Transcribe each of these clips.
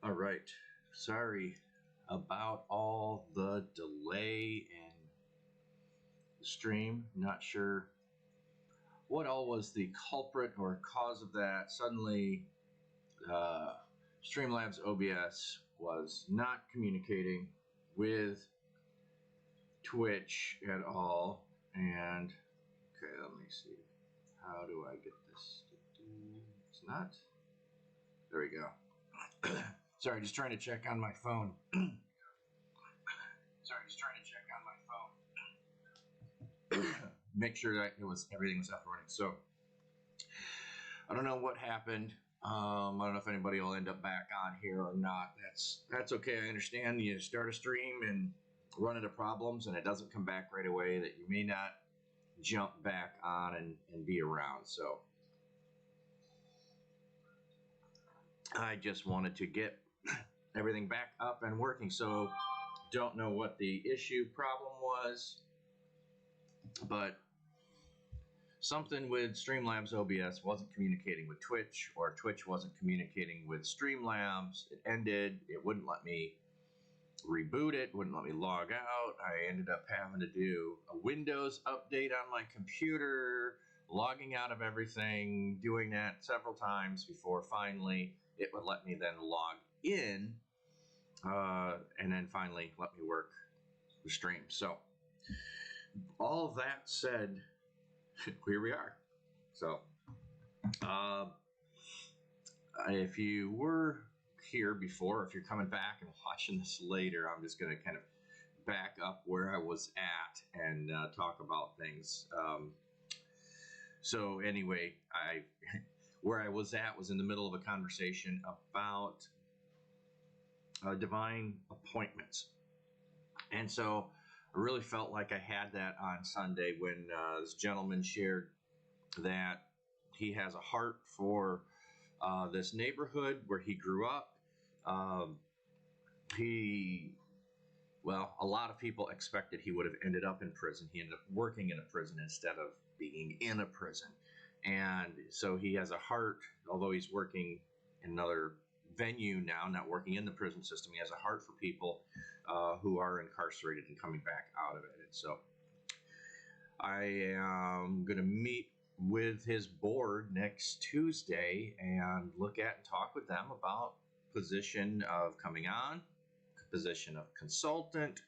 All right. Sorry about all the delay in the stream. Not sure what all was the culprit or cause of that. Suddenly, Streamlabs OBS was not communicating with Twitch at all. And, okay, let me see. How do I get this to do? It's not. There we go. Sorry, just trying to check on my phone. Make sure that everything was up and running. So I don't know what happened. I don't know if anybody will end up back on here or not. That's okay. I understand you start a stream and run into problems and it doesn't come back right away, that you may not jump back on and be around. So I just wanted to get everything back up and working. So don't know what the problem was, but something with Streamlabs OBS wasn't communicating with Twitch, or Twitch wasn't communicating with Streamlabs. It ended. It wouldn't let me reboot it, wouldn't let me log out. I ended up having to do a Windows update on my computer, logging out of everything, doing that several times before finally it would let me then log in, and then finally let me work the stream. So all of that said, here we are. So if you were here before, if you're coming back and watching this later, I'm just going to kind of back up where I was at and talk about things. So anyway, where I was at was in the middle of a conversation about divine appointments. And so I really felt like I had that on Sunday when this gentleman shared that he has a heart for this neighborhood where he grew up. A lot of people expected he would have ended up in prison. He ended up working in a prison instead of being in a prison. And so he has a heart, although he's working in another venue now, not working in the prison system, he has a heart for people who are incarcerated and coming back out of it. And so I am going to meet with his board next Tuesday and look at and talk with them about position of coming on, position of consultant,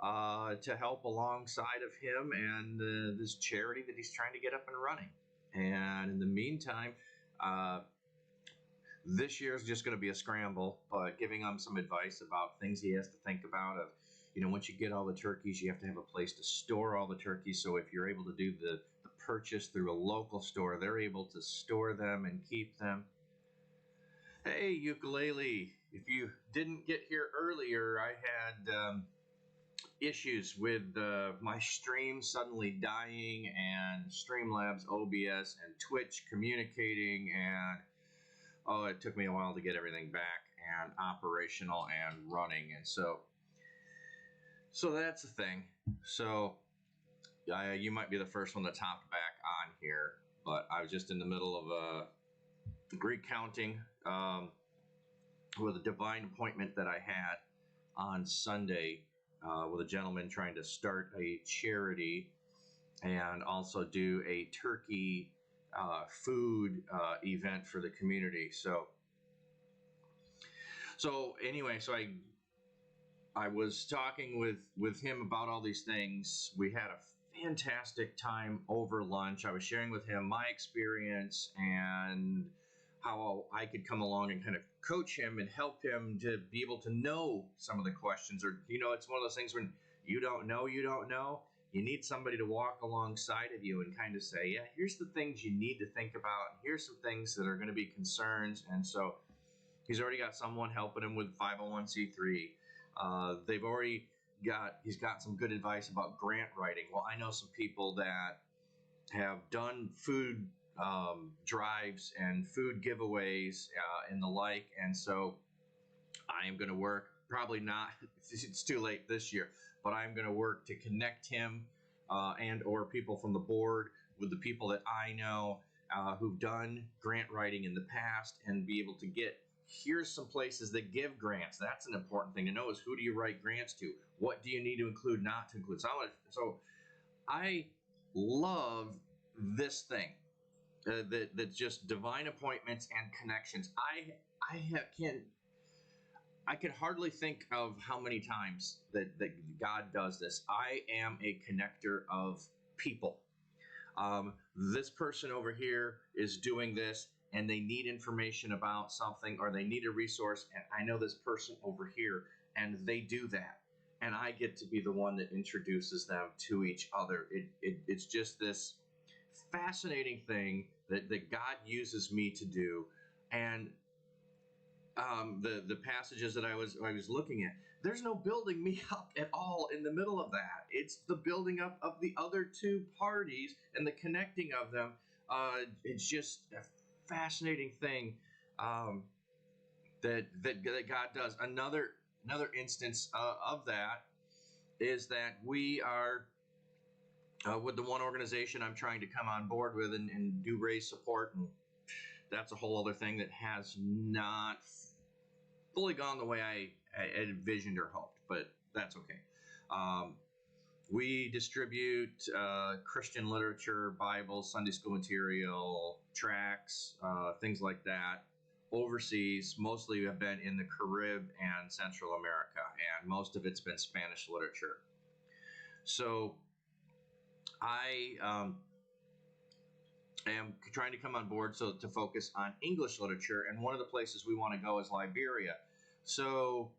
to help alongside of him and this charity that he's trying to get up and running. And in the meantime, this year is just going to be a scramble, but giving him some advice about things he has to think about. Of, once you get all the turkeys, you have to have a place to store all the turkeys. So if you're able to do the purchase through a local store, they're able to store them and keep them. Hey, ukulele, if you didn't get here earlier, I had issues with my stream suddenly dying and Streamlabs OBS and Twitch communicating, and it took me a while to get everything back and operational and running. And so that's the thing. So you might be the first one that's hopped back on here, but I was just in the middle of a recounting with a divine appointment that I had on Sunday with a gentleman trying to start a charity and also do a turkey food event for the community. So anyway, so I was talking with him about all these things. We had a fantastic time over lunch. I was sharing with him my experience and how I could come along and kind of coach him and help him to be able to know some of the questions. Or, it's one of those things when you don't know. You need somebody to walk alongside of you and kind of say, yeah, here's the things you need to think about. And here's some things that are going to be concerns. And so he's already got someone helping him with 501c3. He's got some good advice about grant writing. Well, I know some people that have done food drives and food giveaways and the like. And so I am going to work, probably not, it's too late this year, but I'm going to work to connect him and or people from the board with the people that I know who've done grant writing in the past and be able to get here's some places that give grants. That's an important thing to know, is who do you write grants to? What do you need to include, not to include? So I love this thing, that's just divine appointments and connections. I can hardly think of how many times that God does this. I am a connector of people. This person over here is doing this, and they need information about something, or they need a resource, and I know this person over here, and they do that, and I get to be the one that introduces them to each other. It's just this fascinating thing that God uses me to do. And the passages that I was looking at, there's no building me up at all in the middle of that. It's the building up of the other two parties and the connecting of them. It's just a fascinating thing, that God does. Another instance of that is that we are, with the one organization I'm trying to come on board with and do raise support, and that's a whole other thing that has not fully gone the way I envisioned or hoped, but that's okay. We distribute Christian literature, Bibles, Sunday school material, tracts, things like that overseas. Mostly have been in the Caribbean and Central America, and most of it's been Spanish literature. So I am trying to come on board to focus on English literature, and one of the places we want to go is Liberia. So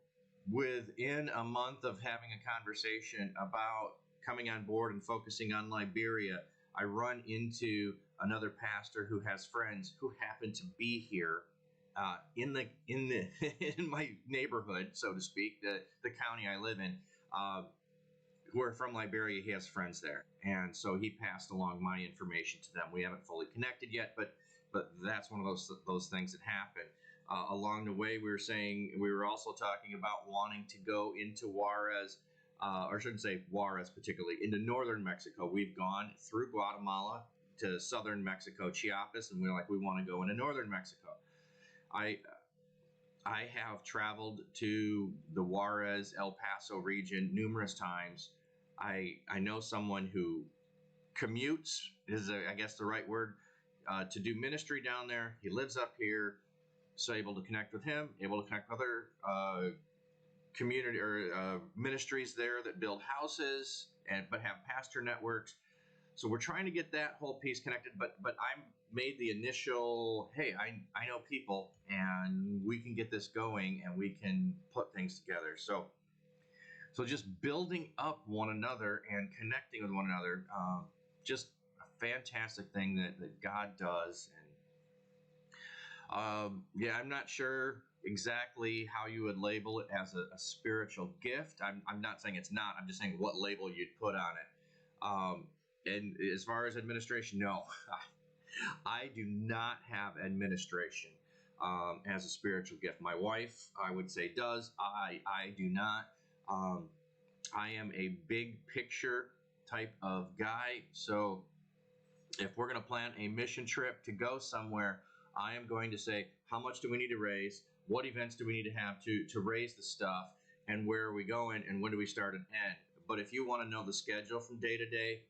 within a month of having a conversation about coming on board and focusing on Liberia, I run into another pastor who has friends who happen to be here in in my neighborhood, so to speak, the county I live in. Who are from Liberia. He has friends there, and so he passed along my information to them. We haven't fully connected yet, but that's one of those things that happen. Along the way, we were also talking about wanting to go into Juarez, or I shouldn't say Juarez particularly, into northern Mexico. We've gone through Guatemala to southern Mexico, Chiapas, and we want to go into northern Mexico. I have traveled to the Juarez, El Paso region numerous times. I know someone who commutes, I guess the right word, to do ministry down there. He lives up here, so able to connect with him, able to connect with other community or ministries there that build houses but have pastor networks. So we're trying to get that whole piece connected, but I made the initial, hey, I know people, and we can get this going, and we can put things together. So just building up one another and connecting with one another, just a fantastic thing that God does. And I'm not sure exactly how you would label it as a spiritual gift. I'm not saying it's not. I'm just saying what label you'd put on it. And as far as administration, no, I do not have administration as a spiritual gift. My wife, I would say, does. I do not. I am a big picture type of guy. So if we're going to plan a mission trip to go somewhere, I am going to say, how much do we need to raise? What events do we need to have to raise the stuff? And where are we going? And when do we start and end? But if you want to know the schedule from day to day,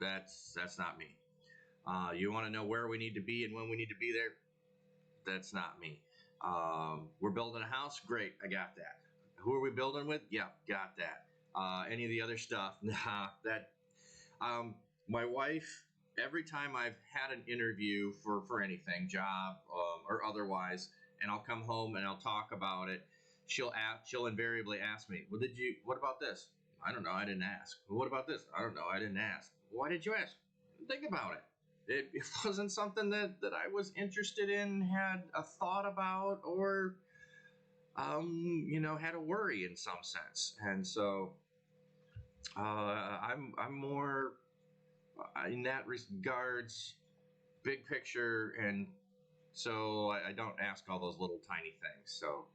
that's not me. You want to know where we need to be and when we need to be there? That's not me. We're building a house? Great, I got that. Who are we building with? Yeah, got that. Any of the other stuff? Nah, that. My wife, every time I've had an interview for anything, job or otherwise, and I'll come home and I'll talk about it, she'll invariably ask me, well, what about this? I don't know, I didn't ask. Well, what about this? I don't know, I didn't ask. Why did you ask? Think about it. It wasn't something that I was interested in, had a thought about, or had a worry in some sense. And so I'm more in that regards, big picture, and so I don't ask all those little tiny things. So,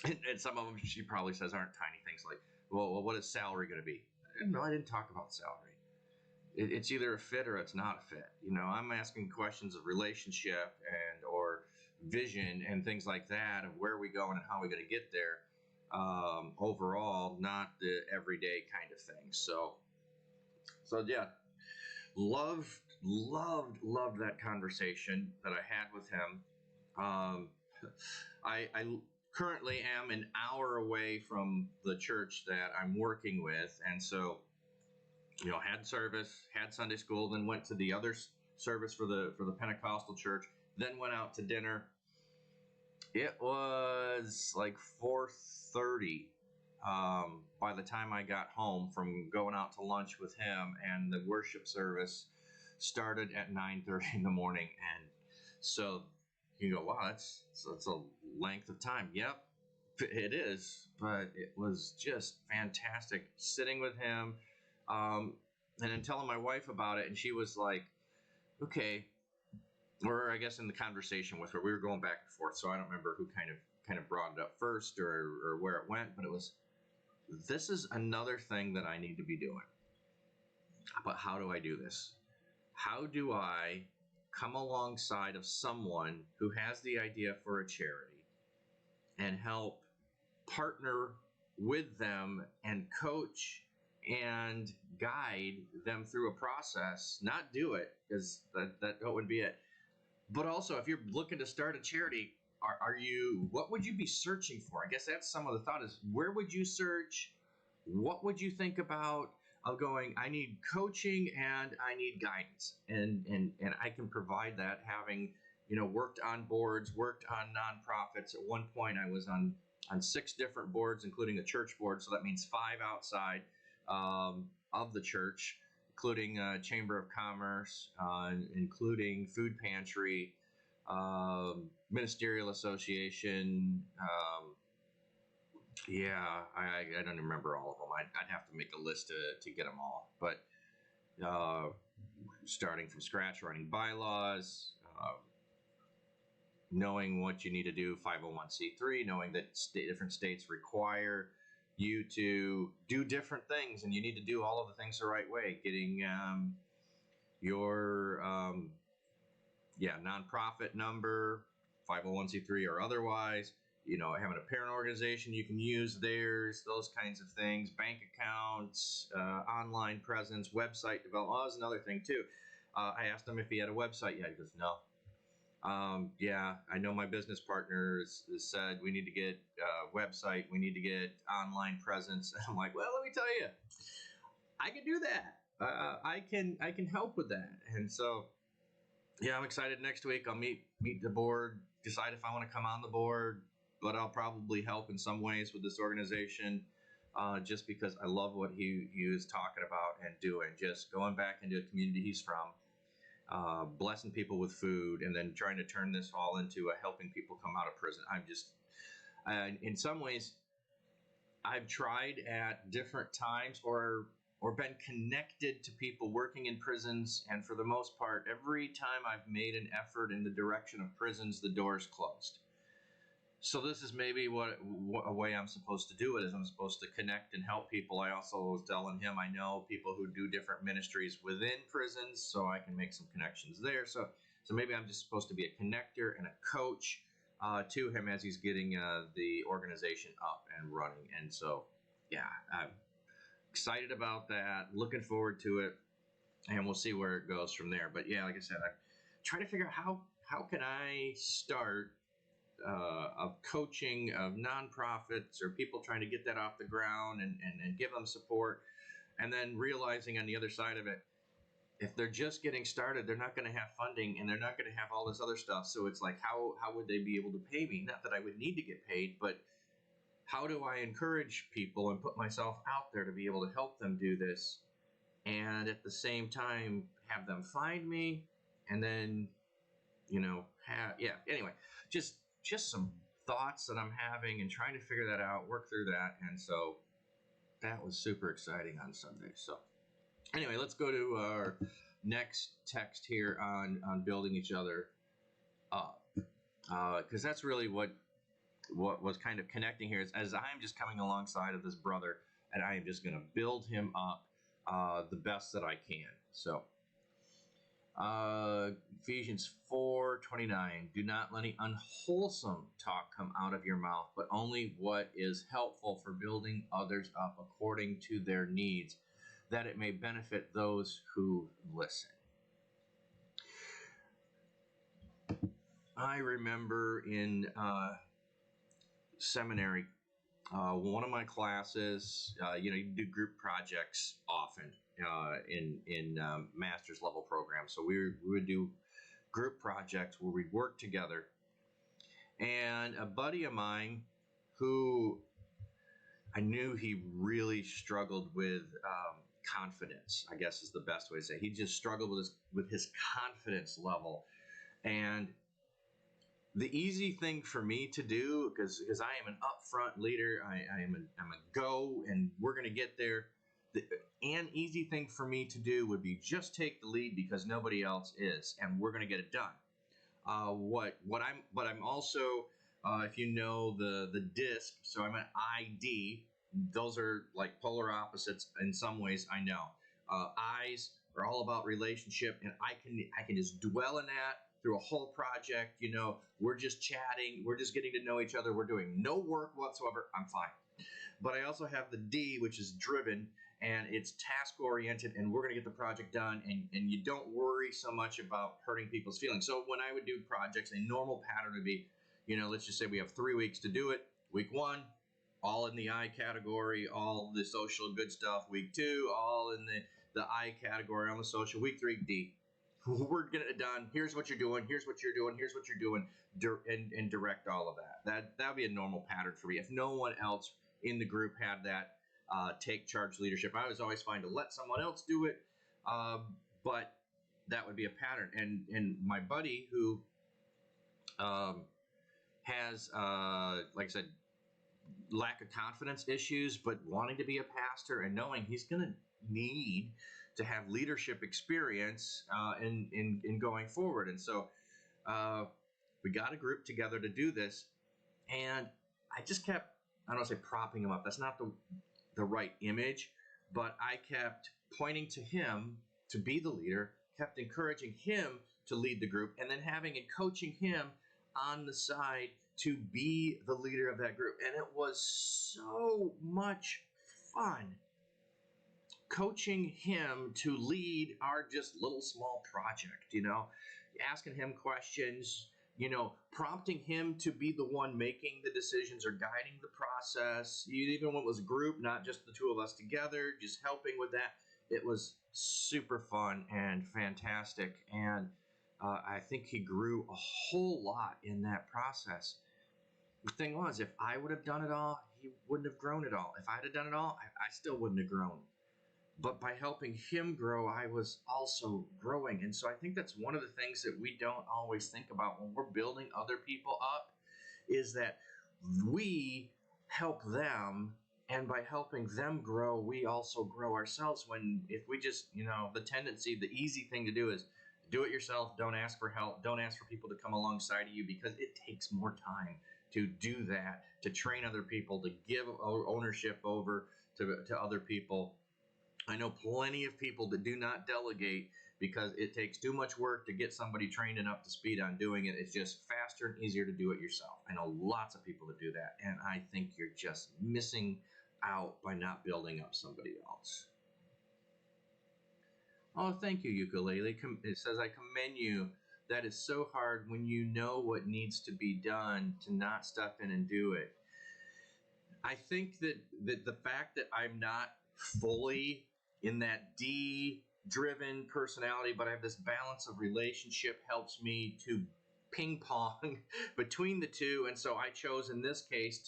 and some of them she probably says aren't tiny things, like, well, what is salary going to be? No, I didn't talk about salary. It's either a fit or it's not a fit. I'm asking questions of relationship or vision and things like that of where we going and how we're going to get there. Overall, not the everyday kind of thing. So yeah, loved that conversation that I had with him. Um, I currently am an hour away from the church that I'm working with, and so had service, had Sunday school, then went to the other service for the Pentecostal church, then went out to dinner. It was like 4:30 by the time I got home from going out to lunch with him, and the worship service started at 9:30 in the morning. And so you go, wow, that's a length of time. Yep, it is, but it was just fantastic sitting with him, and then telling my wife about it, and she was like, okay. Or I guess in the conversation with her, we were going back and forth, so I don't remember who kind of brought it up first or where it went, but it was, this is another thing that I need to be doing. But how do I do this? How do I come alongside of someone who has the idea for a charity and help partner with them and coach and guide them through a process? Not do it, because that wouldn't be it. But also, if you're looking to start a charity, are you? What would you be searching for? I guess that's some of the thought is, where would you search? What would you think about of going, I need coaching and I need guidance, and I can provide that, having worked on boards, worked on nonprofits. At one point, I was on 6 different boards, including a church board, so that means 5 outside of the church, including Chamber of Commerce, including Food Pantry, Ministerial Association. I don't remember all of them. I'd have to make a list to get them all. But starting from scratch, writing bylaws, knowing what you need to do, 501c3, knowing that different states require you to do different things, and you need to do all of the things the right way. Getting your nonprofit number, 501c3 or otherwise, having a parent organization, you can use theirs, those kinds of things, bank accounts, online presence, website development. Oh, that was another thing too. I asked him if he had a website yet. He goes, no. I know my business partner has said we need to get a website, we need to get online presence. And I'm like, well, let me tell you, I can do that. I can help with that. And so, yeah, I'm excited. Next week I'll meet the board, decide if I want to come on the board, but I'll probably help in some ways with this organization, just because I love what he was talking about and doing, just going back into a community he's from. Blessing people with food, and then trying to turn this all into a helping people come out of prison. I'm just, in some ways, I've tried at different times or been connected to people working in prisons, and for the most part, every time I've made an effort in the direction of prisons, the door's closed. So this is maybe what a way I'm supposed to do it is. I'm supposed to connect and help people. I also was telling him I know people who do different ministries within prisons, so I can make some connections there. So maybe I'm just supposed to be a connector and a coach to him as he's getting the organization up and running. And so, yeah, I'm excited about that. Looking forward to it, and we'll see where it goes from there. But yeah, like I said, I'm trying to figure out how can I start of coaching of nonprofits or people trying to get that off the ground and give them support. And then realizing on the other side of it, if they're just getting started, they're not going to have funding and they're not going to have all this other stuff. So it's like, how would they be able to pay me? Not that I would need to get paid, but how do I encourage people and put myself out there to be able to help them do this? And at the same time, have them find me, and then, anyway, just some thoughts that I'm having and trying to figure that out, work through that. And so that was super exciting on Sunday. So anyway, let's go to our next text here on building each other up. Because that's really what was kind of connecting here is, as I'm just coming alongside of this brother, and I am just going to build him up the best that I can. So Ephesians 4:29. Do not let any unwholesome talk come out of your mouth, but only what is helpful for building others up according to their needs, that it may benefit those who listen. I remember in seminary, one of my classes, you do group projects often in master's level programs. So we would do group projects where we'd work together. And a buddy of mine who I knew he really struggled with confidence, I guess is the best way to say. He just struggled with his confidence level. And the easy thing for me to do, because I am an upfront leader, I'm a go, and we're going to get there. An easy thing for me to do would be just take the lead because nobody else is, and we're going to get it done. I'm also, if you know the disc, so I'm an ID. Those are like polar opposites in some ways. I know. I's are all about relationship, and I can just dwell in that through a whole project. We're just chatting, we're just getting to know each other, we're doing no work whatsoever. I'm fine. But I also have the D, which is driven, and it's task oriented, and we're going to get the project done, and you don't worry so much about hurting people's feelings. So when I would do projects, a normal pattern would be, let's just say we have 3 weeks to do it. Week 1, all in the I category, all the social good stuff. Week 2, all in the I category on the social. Week 3, D. We're getting it done. Here's what you're doing. Here's what you're doing. Here's what you're doing, and direct all of that. That would be a normal pattern for me. If no one else in the group had that take charge leadership, I was always fine to let someone else do it, but that would be a pattern. And my buddy who has, like I said, lack of confidence issues, but wanting to be a pastor and knowing he's going to need to have leadership experience in going forward. And so we got a group together to do this, and I just kept, I don't want to say propping him up. That's not the right image, but I kept pointing to him to be the leader, kept encouraging him to lead the group, and then having and coaching him on the side to be the leader of that group. And it was so much fun coaching him to lead our just little small project, asking him questions, prompting him to be the one making the decisions or guiding the process. Even when it was a group, not just the two of us together, just helping with that. It was super fun and fantastic. And I think he grew a whole lot in that process. The thing was, if I would have done it all, he wouldn't have grown at all. If I'd have done it all, I still wouldn't have grown. But by helping him grow, I was also growing. And so I think that's one of the things that we don't always think about when we're building other people up, is that we help them. And by helping them grow, we also grow ourselves. If we just, the easy thing to do is do it yourself. Don't ask for help. Don't ask for people to come alongside of you, because it takes more time to do that, to train other people, to give ownership over to other people. I know plenty of people that do not delegate because it takes too much work to get somebody trained and up to speed on doing it. It's just faster and easier to do it yourself. I know lots of people that do that, and I think you're just missing out by not building up somebody else. Oh, thank you, Ukulele. It says, I commend you. That is so hard when you know what needs to be done to not step in and do it. I think that the fact that I'm not fully in that D-driven personality, but I have this balance of relationship, helps me to ping pong between the two. And so I chose in this case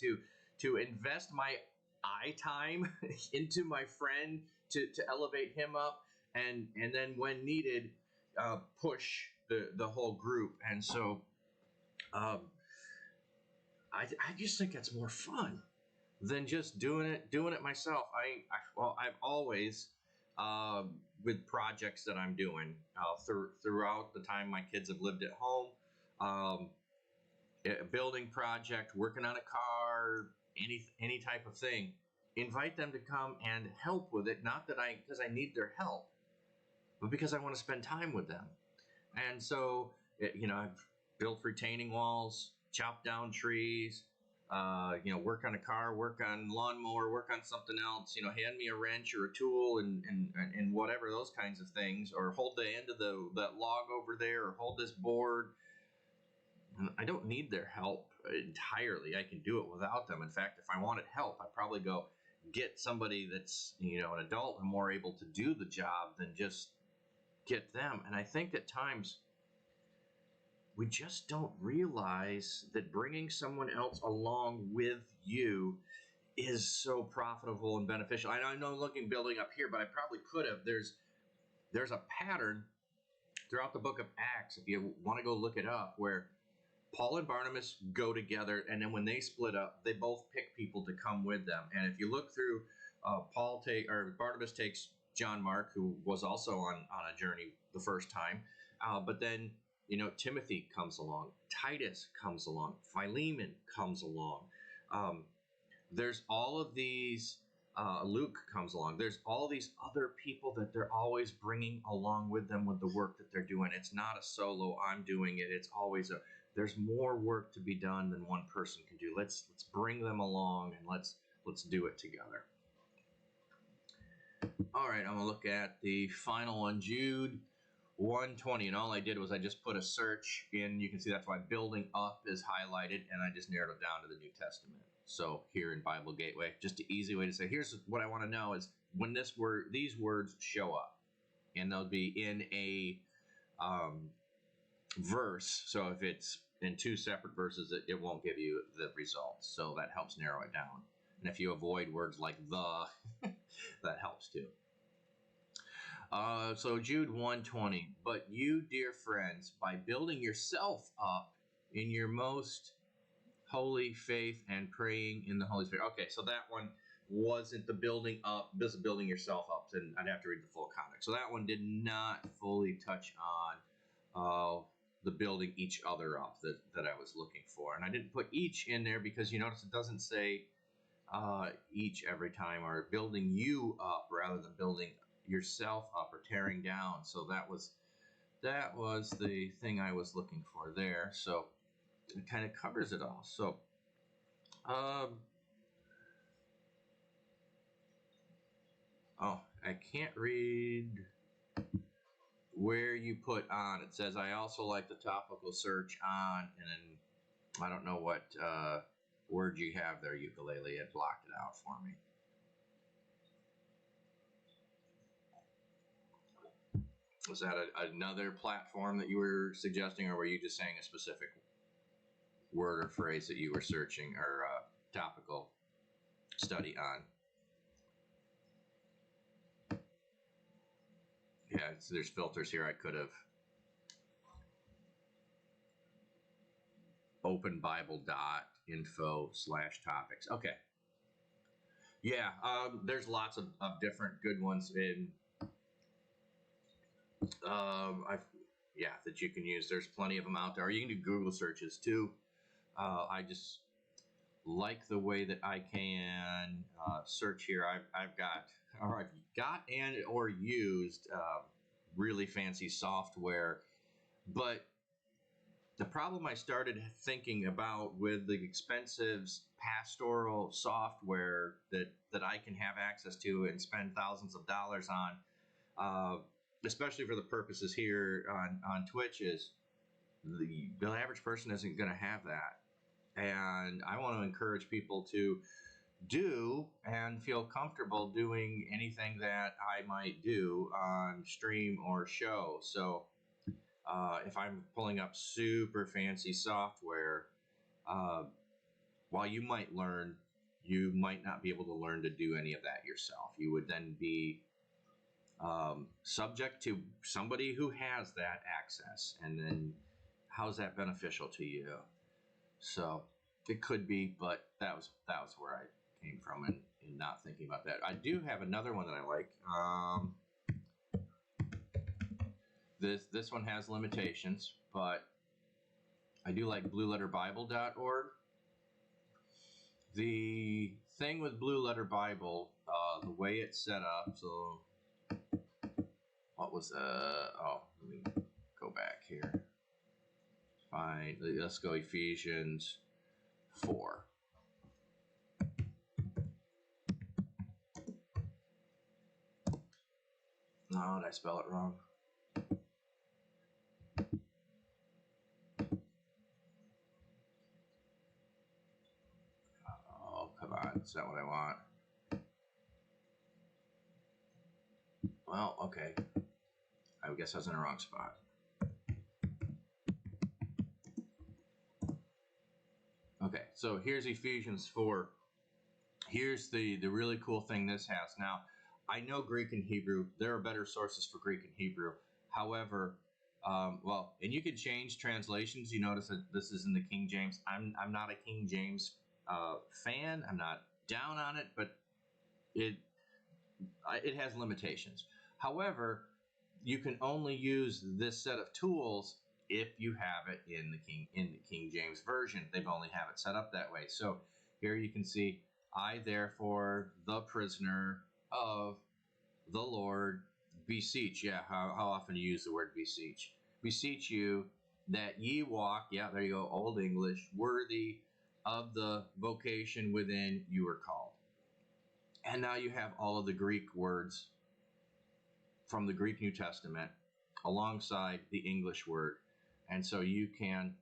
to invest my I time into my friend to elevate him up, and then when needed, push the whole group. And so I just think that's more fun than just doing it myself. I've always, with projects that I'm doing, throughout the time my kids have lived at home, a building project, working on a car, any type of thing, invite them to come and help with it. Not that because I need their help, but because I want to spend time with them. And so, I've built retaining walls, chopped down trees, work on a car, work on lawnmower, work on something else, hand me a wrench or a tool and whatever, those kinds of things, or hold the end of that log over there, or hold this board. I don't need their help entirely. I can do it without them. In fact, if I wanted help, I'd probably go get somebody that's, an adult and more able to do the job than just get them. And I think at times we just don't realize that bringing someone else along with you is so profitable and beneficial. I know building up here, but I probably could have. There's a pattern throughout the book of Acts, if you want to go look it up, where Paul and Barnabas go together, and then when they split up, they both pick people to come with them. And if you look through, Barnabas takes John Mark, who was also on a journey the first time, but then Timothy comes along, Titus comes along, Philemon comes along. There's all of these. Luke comes along. There's all these other people that they're always bringing along with them with the work that they're doing. It's not a solo, I'm doing it. It's always there's more work to be done than one person can do. Let's bring them along and let's do it together. All right, I'm gonna look at the final one, Jude 1:20, and all I did was I just put a search in. You can see that's why building up is highlighted, and I just narrowed it down to the New Testament. So here in Bible Gateway, just an easy way to say, here's what I want to know is when these words show up, and they'll be in a verse. So if it's in two separate verses, it won't give you the results. So that helps narrow it down. And if you avoid words like the, that helps too. So Jude 1:20, but you, dear friends, by building yourself up in your most holy faith and praying in the Holy Spirit. Okay, so that one wasn't the building up, this is building yourself up, and I'd have to read the full context. So that one did not fully touch on the building each other up that I was looking for. And I didn't put each in there because you notice it doesn't say each every time, or building you up rather than building yourself up or tearing down. So that was the thing I was looking for there. So it kind of covers it all. So I can't read where you put on. It says I also like the topical search on, and then I don't know what word you have there, ukulele. It blocked it out for me. Was that another platform that you were suggesting, or were you just saying a specific word or phrase that you were searching or topical study on? Yeah, there's filters here. I could have openbible.info/topics. Okay. Yeah, there's lots of different good ones in that you can use. There's plenty of them out there. Or you can do Google searches too. I just like the way that I can search here. I've got or used really fancy software, but the problem I started thinking about with the expensive pastoral software that I can have access to and spend thousands of dollars on, especially for the purposes here on Twitch, is the average person isn't going to have that. And I want to encourage people to do and feel comfortable doing anything that I might do on stream or show. So if I'm pulling up super fancy software, while you might learn, you might not be able to learn to do any of that yourself. You would then be subject to somebody who has that access, and then how's that beneficial to you? So it could be, but that was where I came from in not thinking about that. I do have another one that I like. This one has limitations, but I do like blueletterbible.org. The thing with Blue Letter Bible, the way it's set up, so what was let me go back right, let's go Ephesians 4. No, did I spell it wrong? Oh, come on. That's not what I want. Well, okay. I guess I was in the wrong spot. Okay, so here's Ephesians 4. Here's the really cool thing this has. Now, I know Greek and Hebrew. There are better sources for Greek and Hebrew. However, and you can change translations. You notice that this is in the King James. I'm not a King James fan. I'm not down on it, but it has limitations. However, you can only use this set of tools if you have it in the King James version. They've only have it set up that way. So here you can see, I therefore, the prisoner of the Lord, beseech. Yeah, how often do you use the word beseech? Beseech you that ye walk, yeah, there you go, Old English, worthy of the vocation within you are called. And now you have all of the Greek words from the Greek New Testament alongside the English word. And so you can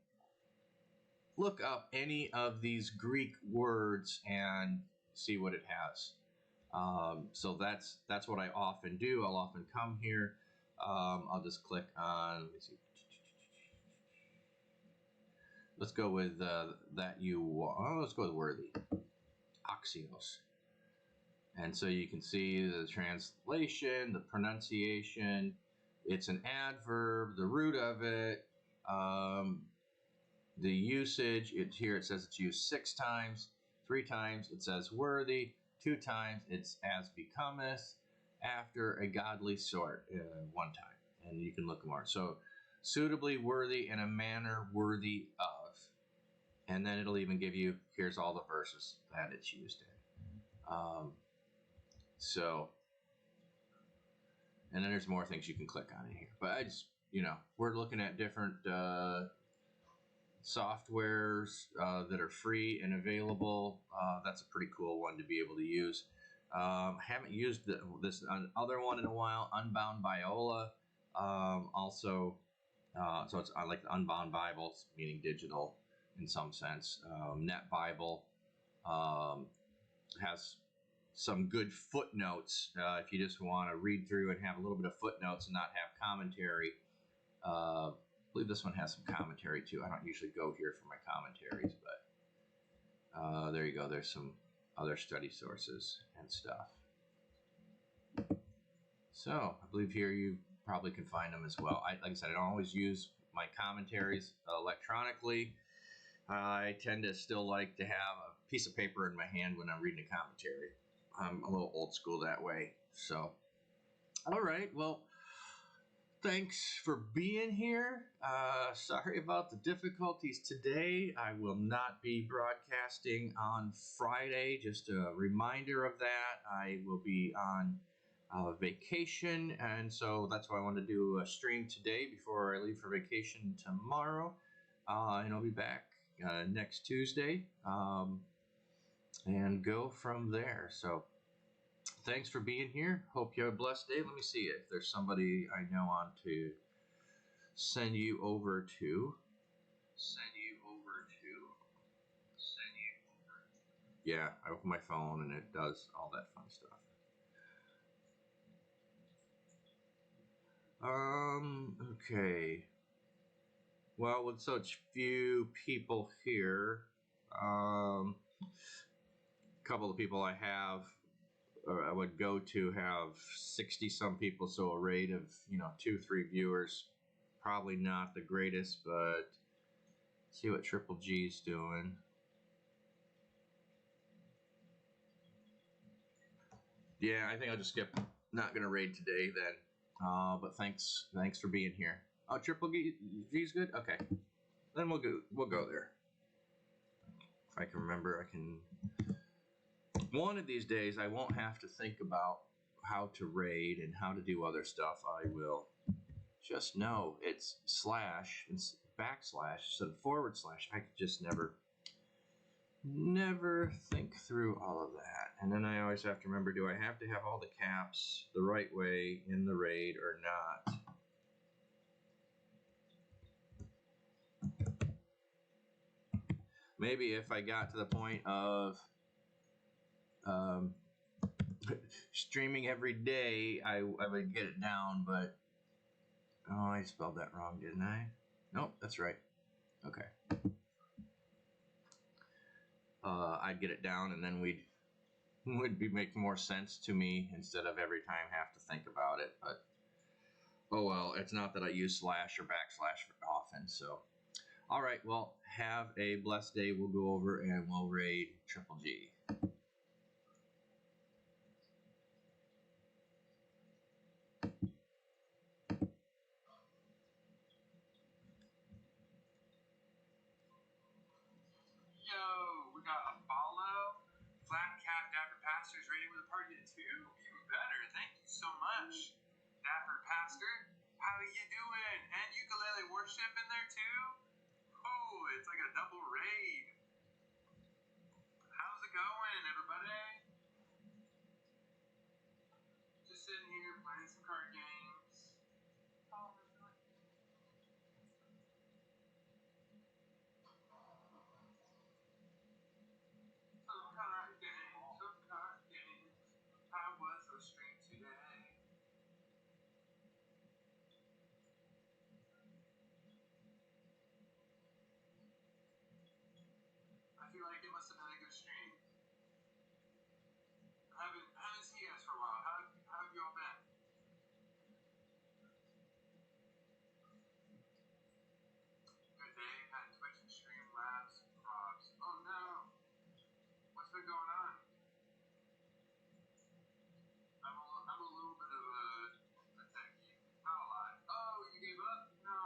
look up any of these Greek words and see what it has. So that's what I often do. I'll often come here. I'll just click on, let me see. Let's go with that you, let's go with worthy. Axios. And so you can see the translation, the pronunciation. It's an adverb, the root of it, the usage. Here it says it's used 6 times, 3 times it says worthy, 2 times it's as becometh, after a godly sort, 1 time. And you can look more. So suitably worthy, in a manner worthy of. And then it'll even give you, here's all the verses that it's used in. And then there's more things you can click on in here. But I just, we're looking at different softwares that are free and available. That's a pretty cool one to be able to use. I haven't used this other one in a while, Unbound Biola. So it's like the Unbound Bible, meaning digital in some sense. Net Bible has some good footnotes if you just want to read through and have a little bit of footnotes and not have commentary. I believe this one has some commentary too. I don't usually go here for my commentaries, but there you go. There's some other study sources and stuff. So I believe here you probably can find them as well. Like I said, I don't always use my commentaries electronically. I tend to still like to have a piece of paper in my hand when I'm reading a commentary. I'm a little old school that way. So, all right. Well, thanks for being here. Sorry about the difficulties today. I will not be broadcasting on Friday. Just a reminder of that. I will be on vacation, and so that's why I want to do a stream today before I leave for vacation tomorrow. And I'll be back next Tuesday. And go from there. So thanks for being here. Hope you have a blessed day. Let me see if there's somebody I know on to send you over to. Yeah, I open my phone and it does all that fun stuff. Okay. Well, with such few people here, a couple of people I have, or I would go to, have 60 some people, so a rate of 2-3 viewers, probably not the greatest, but see what Triple G's doing. Yeah, I think I'll just skip. Not gonna raid today then. But thanks for being here. Oh, Triple G's good. Okay, then we'll go there. If I can remember, I can. One of these days, I won't have to think about how to raid and how to do other stuff. I will just know it's / backslash instead of forward slash. I could just never think through all of that. And then I always have to remember, do I have to have all the caps the right way in the RAID or not? Maybe if I got to the point of streaming every day, I would get it down, but oh, I spelled that wrong, didn't I? Nope, that's right. Okay. I'd get it down, and then would be make more sense to me instead of every time have to think about it. But oh well, it's not that I use slash or backslash often. So, all right. Well, have a blessed day. We'll go over and we'll raid Triple G. Yo, we got a follow. Flat Cap Dapper Pastor is ready with a party at 2. Even better. Thank you so much, Dapper Pastor. How you doing? And ukulele worship in there too? Oh, it's like a double raid. How's it going, everybody? Just sitting here playing some card games. Some card games. How was the stream today? I feel like it must have been a good stream. I haven't seen you guys for a while. How have you all been? Good day. Had Twitch and Stream Labs props. Oh no. What's been going on? I'm a little bit of a techie. Not a lot. Oh, you gave up? No.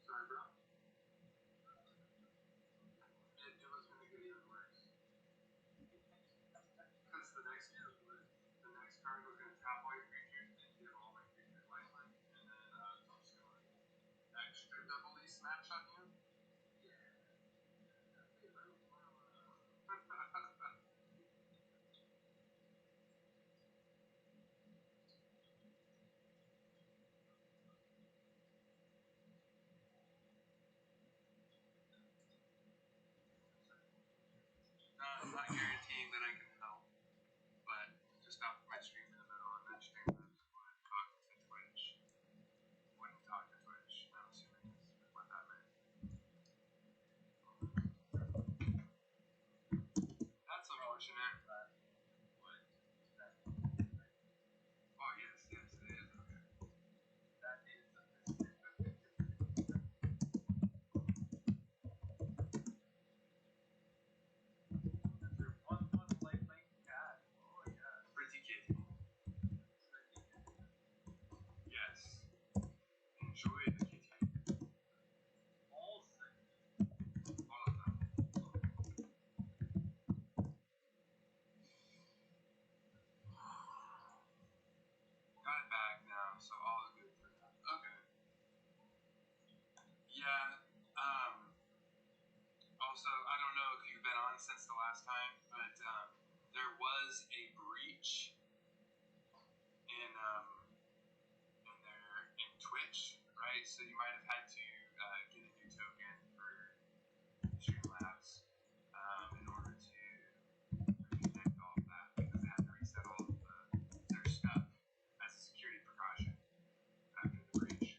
Sorry, bro. It was going to get even worse. Because the next card was going to tap all your creatures and give all my creatures lifelink, and then I'm just going to extra double smash on you. Yeah. I'm not guaranteeing that I can help, but just stop my stream in the middle and then Streamlabs would talk to Twitch. Wouldn't talk to Twitch, I'm assuming is what that meant. That's unfortunate. Oh, yes, it is. Okay. That is. One life like cat. Oh, yeah. Pretty kitty. Yes. Enjoy the kitty. All things. All of them. Got it back now, so all is good for that. Okay. Yeah. Also, I don't know if you've been on since the last time, but there was a breach in Twitch, right? So you might have had to get a new token for Streamlabs in order to reconnect all of that, because they had to reset all of their stuff as a security precaution after the breach.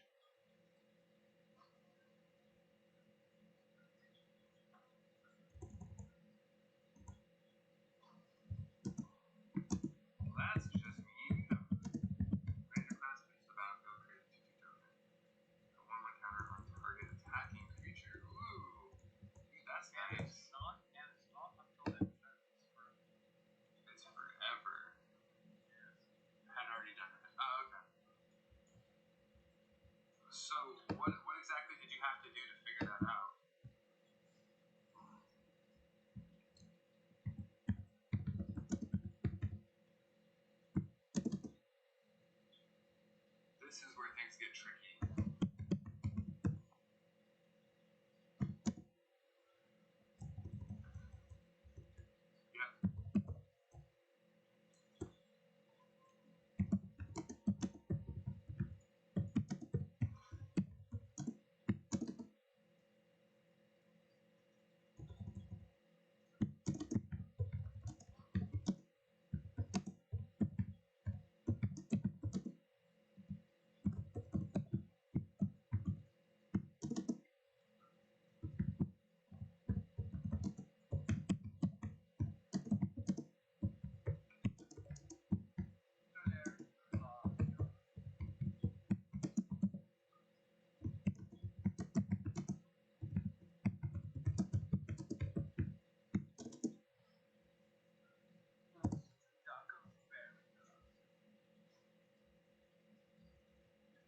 Well, that's just me. Random class is about to go create a 2/2 token. A 1/1 counter on target attacking creature. Ooh, that's nice. It's not until it it's forever. Yes. I had already done it. Oh, okay. So, what exactly did you have to do to figure that out? get tricky. Yep.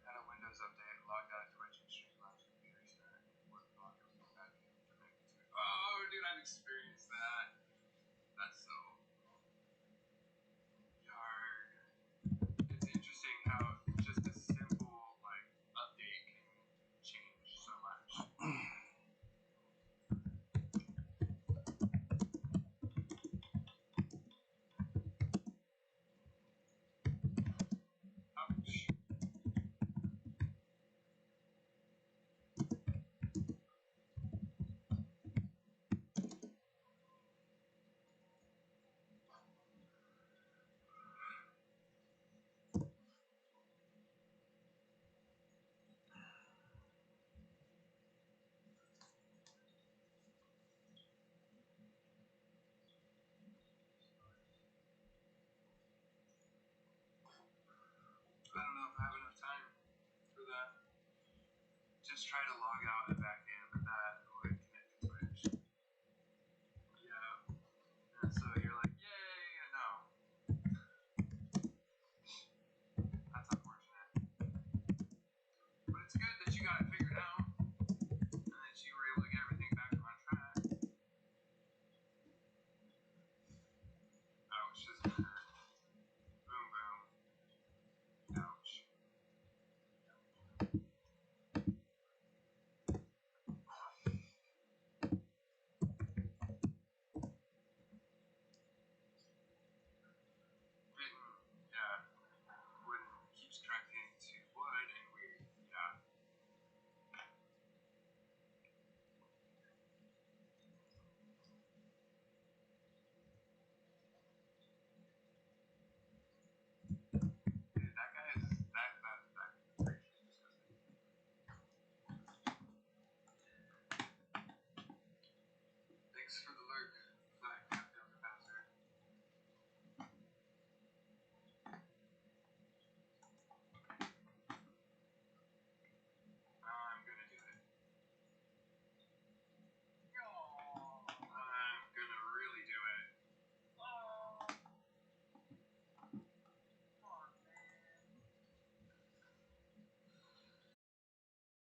Had a Windows update, logged out of Twitch and Streamlabs computer restart. Work log everything back in, connected to it. Oh, dude, I've experienced that. That's so hard. It's interesting how just a simple like update can change so much. Ouch. I don't know if I have enough time for that. Just try to log out and back in, but that would connect to Twitch. Yeah. And so you're like, yay, and no. That's unfortunate. But it's good that you got it figured out and that you were able to get everything back on track. Ouch, doesn't hurt.